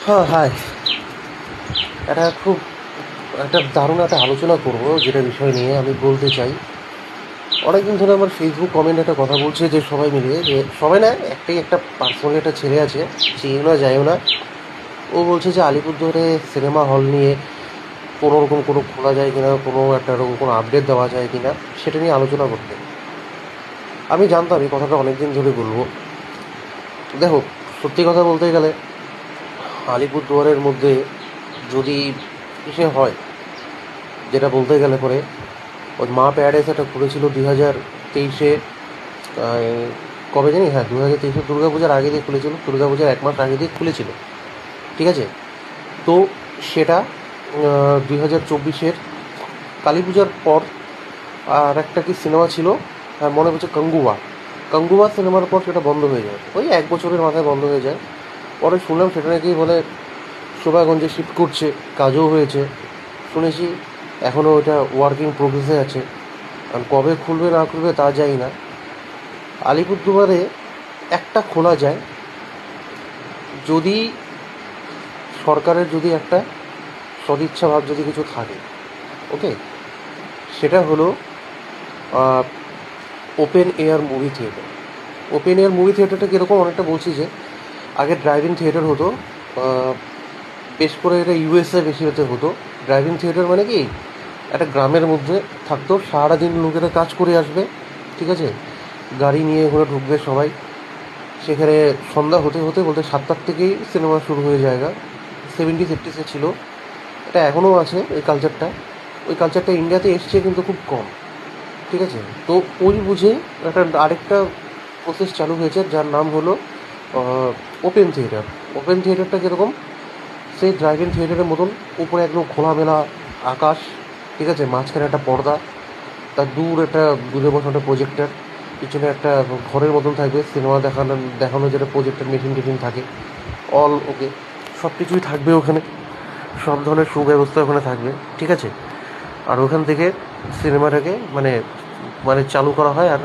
হ্যাঁ, হাই। এটা খুব একটা দারুণ একটা আলোচনা করব, যেটা বিষয় নিয়ে আমি বলতে চাই। অনেকদিন ধরে আমার ফেসবুক কমেন্টে একটা কথা বলছে যে সবাই মিলে, যে সবাই না, একটাই একটা পার্সোনালি একটা ছেলে আছে, চেয়েও না যায়ও না। ও বলছে যে আলিপুরদুয়ারে সিনেমা হল নিয়ে কোনো রকম কোনো খোলা যায় কিনা, কোনো একটা এরকম কোনো আপডেট দেওয়া যায় কিনা, সেটা নিয়ে আলোচনা করতে। আমি জানতাম এই কথাটা অনেক দিন ধরে বলবো। দেখো, সত্যি কথা বলতে গেলে আলিপুরদুয়ারের মধ্যে যদি এসে হয়, যেটা বলতে গেলে পরে ওই মা প্যারাডাইস একটা খুলেছিল 2023-এ। কবে জানি, হ্যাঁ, 2023-এ দুর্গা পূজার আগে দিয়ে খুলেছিল, দুর্গা পূজার 1 মাস আগে দিয়ে খুলেছিল, ঠিক আছে। তো সেটা 2024-এর কালী পূজার পর আর একটা কি সিনেমা ছিল, হ্যাঁ মনে পড়ছে, কঙ্গুয়া। কঙ্গুয়া সিনেমার পর সেটা বন্ধ হয়ে যায়, ওই 1 বছরের মাথায় বন্ধ হয়ে যায়। পরে শুনলাম সেটা নাকি বলে শোভাগঞ্জে শিফট করছে, কাজও হয়েছে শুনেছি। এখনও ওটা ওয়ার্কিং প্রোগ্রেসে আছে, আর কবে খুলবে না খুলবে তা জানি না। আলিপুরদুয়ারে একটা খোলা যায়, যদি সরকারের যদি একটা সদিচ্ছাভাব যদি কিছু থাকে, ওকে। সেটা হলো open air movie theatre. Open air movie থিয়েটারটা কীরকম, অনেকটা বলছি যে আগে ড্রাইভ-ইন থিয়েটার হতো। আহ, বেশ করে এটা ইউএসএ বেশি হতে হতো। ড্রাইভ-ইন থিয়েটার মানে কি, একটা গ্রামের মধ্যে থাকতো, সারাদিন লোকেরা কাজ করে আসবে, ঠিক আছে, গাড়ি নিয়ে ওখানে ঢুকবে সবাই। সেখানে সন্ধ্যা হতে হতে বলতে 7টার থেকেই সিনেমা শুরু হয়ে জায়গা। 70s 80s-এ ছিল, এটা এখনও আছে ওই কালচারটা। ওই কালচারটা ইন্ডিয়াতে এসছে কিন্তু খুব কম, ঠিক আছে। তো ওই বুঝে একটা আরেকটা প্রসেস চালু হয়েছে, যার নাম হলো ওপেন থিয়েটার। ওপেন থিয়েটারটা কীরকম, সেই ড্রাইভ ইন থিয়েটারের মতন, উপরে একদম খোলামেলা আকাশ, ঠিক আছে, মাঝখানে একটা পর্দা, তার দূর একটা দূরে বসানো প্রজেক্টার, পিছনে একটা ঘরের মতন থাকবে, সিনেমা দেখানো যেটা প্রজেক্টার মেশিন টেশিন থাকে, অল ওকে, সব কিছুই থাকবে ওখানে, সব ধরনের সুব্যবস্থা ওখানে থাকবে, ঠিক আছে। আর ওখান থেকে সিনেমাটাকে মানে মানে চালু করা হয়, আর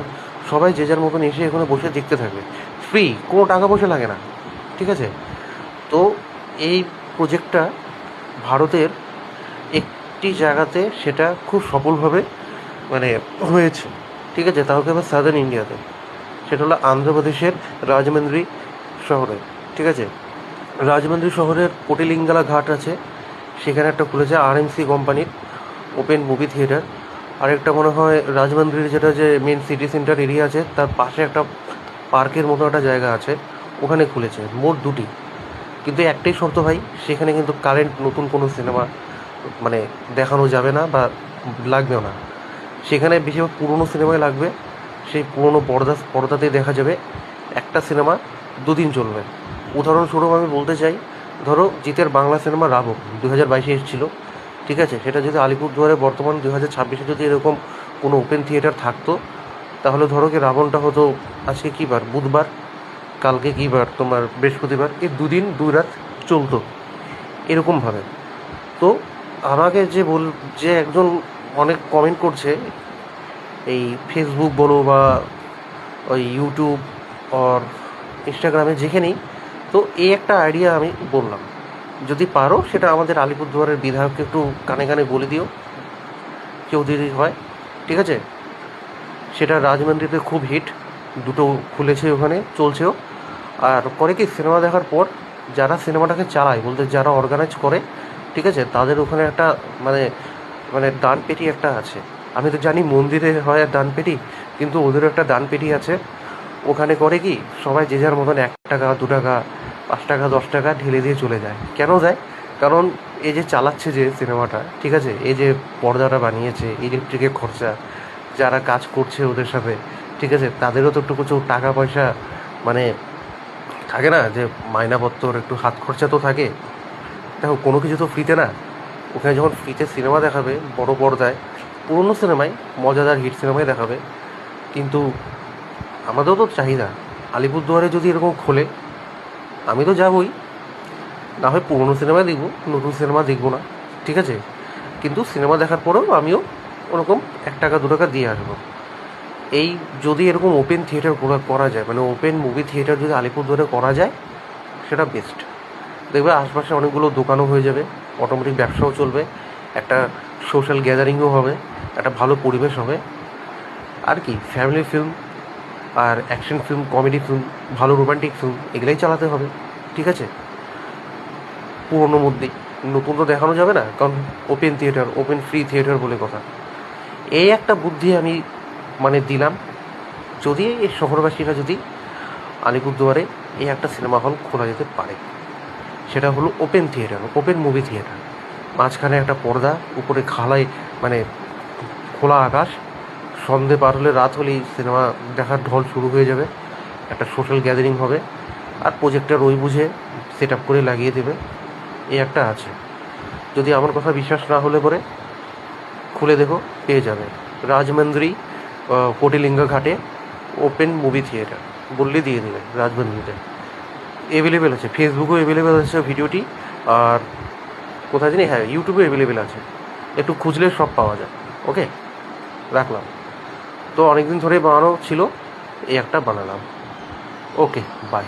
সবাই যে যার মতন এসে এখানে বসে দেখতে থাকবে। ফ্রি, কোনো টাকা পয়সা লাগে না, ঠিক আছে। তো এই প্রজেক্টটা ভারতের একটি জায়গাতে সেটা খুব সফলভাবে মানে হয়েছে, ঠিক আছে, তাও কি আবার সাদার্ন ইন্ডিয়াতে। সেটা হলো আন্ধ্রপ্রদেশের রাজমন্দ্রি শহরে, ঠিক আছে। রাজমন্দ্রি শহরের কোটিলিঙ্গালা ঘাট আছে, সেখানে একটা খুলেছে আরএমসি কোম্পানির ওপেন মুভি থিয়েটার। আরেকটা মনে হয় রাজমন্দ্রির যেটা যে মেন সিটি সেন্টার এরিয়া আছে, তার পাশে একটা পার্কের মতো একটা জায়গা আছে, ওখানে খুলেছে। মোট দুটি, কিন্তু একটাই শর্ত ভাই, সেখানে কিন্তু কারেন্ট নতুন কোনো সিনেমা মানে দেখানো যাবে না বা লাগবেও না। সেখানে বেশিরভাগ পুরনো সিনেমাই লাগবে, সেই পুরনো পর্দাতেই দেখা যাবে। একটা সিনেমা 2 দিন চলবে। উদাহরণস্বরূপ আমি বলতে চাই, ধরো জিতের বাংলা সিনেমা রাবণ 2022-এ এসেছিলো, ঠিক আছে। সেটা যদি আলিপুরদুয়ারে বর্তমান 2026-এ যদি এরকম কোনো ওপেন থিয়েটার থাকতো, তাহলে ধরো কি রাবণটা হতো আজকে কী বার, বুধবার, কালকে কী বার, তোমার বৃহস্পতিবার, এই 2 দিন 2 রাত চলতো এরকমভাবে। তো আমাকে যে একজন অনেক কমেন্ট করছে, এই ফেসবুক বলো বা ওই ইউটিউব আর ইনস্টাগ্রামে যেখানেই, তো এই একটা আইডিয়া আমি বললাম, যদি পারো সেটা আমাদের আলিপুরদুয়ারের বিধায়ককে একটু কানে কানে বলে দিও, কেউ যদি হয়, ঠিক আছে। সেটা রাজমন্দিরে খুব হিট, দুটো খুলেছে ওখানে, চলছেও। আর করে কি, সিনেমা দেখার পর যারা সিনেমাটাকে চালায় বলতে যারা অর্গানাইজ করে, ঠিক আছে, তাদের ওখানে একটা মানে মানে দান পেটি একটা আছে। আমি তো জানি মন্দিরে হয় আর দান পেটি, কিন্তু ওদেরও একটা দান পেটি আছে। ওখানে করে কি, সবাই যে যার মতন 1 টাকা 2 টাকা 5 টাকা 10 টাকা ঢেলে দিয়ে চলে যায়। কেন যায়? কারণ এই যে চালাচ্ছে যে সিনেমাটা, ঠিক আছে, এই যে পর্দাটা বানিয়েছে, ইলেকট্রিকের খরচা, যারা কাজ করছে ওদের সাথে, ঠিক আছে, তাদেরও তো একটু কিছু টাকা পয়সা মানে থাকে না, যে মাইনাপত্তর একটু হাত খরচা তো থাকে। দেখো, কোনো কিছু তো ফ্রিতে না। ওখানে যখন ফ্রিতে সিনেমা দেখাবে বড় পর্দায়, পুরনো সিনেমায়, মজাদার হিট সিনেমায় দেখাবে, কিন্তু আমাদেরও তো চাহিদা। আলিপুরদুয়ারে যদি এরকম খোলে, আমি তো যাবই, না হয় পুরনো সিনেমা দেখব, নতুন সিনেমা দেখবো না, ঠিক আছে। কিন্তু সিনেমা দেখার পরেও আমিও ওরকম 1 টাকা 2 টাকা দিয়ে আসবো। এই যদি এরকম ওপেন থিয়েটার করা যায়, মানে ওপেন মুভি থিয়েটার যদি আলিপুরদুয়ারে করা যায়, সেটা বেস্ট। দেখবে আশপাশে অনেকগুলো দোকানও হয়ে যাবে, অটোমেটিক ব্যবসাও চলবে, একটা সোশ্যাল গ্যাদারিংও হবে, একটা ভালো পরিবেশ হবে। আর কি, ফ্যামিলি ফিল্ম আর অ্যাকশন ফিল্ম, কমেডি ফিল্ম, ভালো রোমান্টিক ফিল্ম এগুলাই চালাতে হবে, ঠিক আছে? পুরোনোর মধ্যেই, নতুন তো দেখানো যাবে না, কারণ open theatre, open free theatre বলে কথা। এই একটা বুদ্ধি আমি মানে দিলাম, যদি এই শহরবাসীরা যদি আলিপুরদুয়ারে এই একটা সিনেমা হল খোলা যেতে পারে, সেটা হলো open theatre, open movie theatre. মাঝখানে একটা পর্দা, উপরে খালায় মানে খোলা আকাশ, সন্ধে পার হলে, রাত হলেই সিনেমা দেখার ঢল শুরু হয়ে যাবে, একটা সোশ্যাল গ্যাদারিং হবে, আর প্রজেক্টর ওই বুঝে সেট আপ করে লাগিয়ে দেবে। এই একটা আছে। যদি আমার কথা বিশ্বাস না হলে পরে খুলে দেখো, পেয়ে যাবে রাজমন্দ্রী কোটিলিঙ্গা ঘাটে ওপেন মুভি থিয়েটার বললে দিয়ে দেবে। রাজমন্দ্রীতে অ্যাভেলেবেল আছে, ফেসবুকেও অ্যাভেলেবেল আছে ভিডিওটি, আর কোথায় জানি, হ্যাঁ ইউটিউবে অ্যাভেলেবেল আছে, একটু খুঁজলে সব পাওয়া যায়। ওকে, রাখলাম। তো অনেকদিন ধরে বানানো ছিল, এই একটা বানালাম। ওকে, বাই।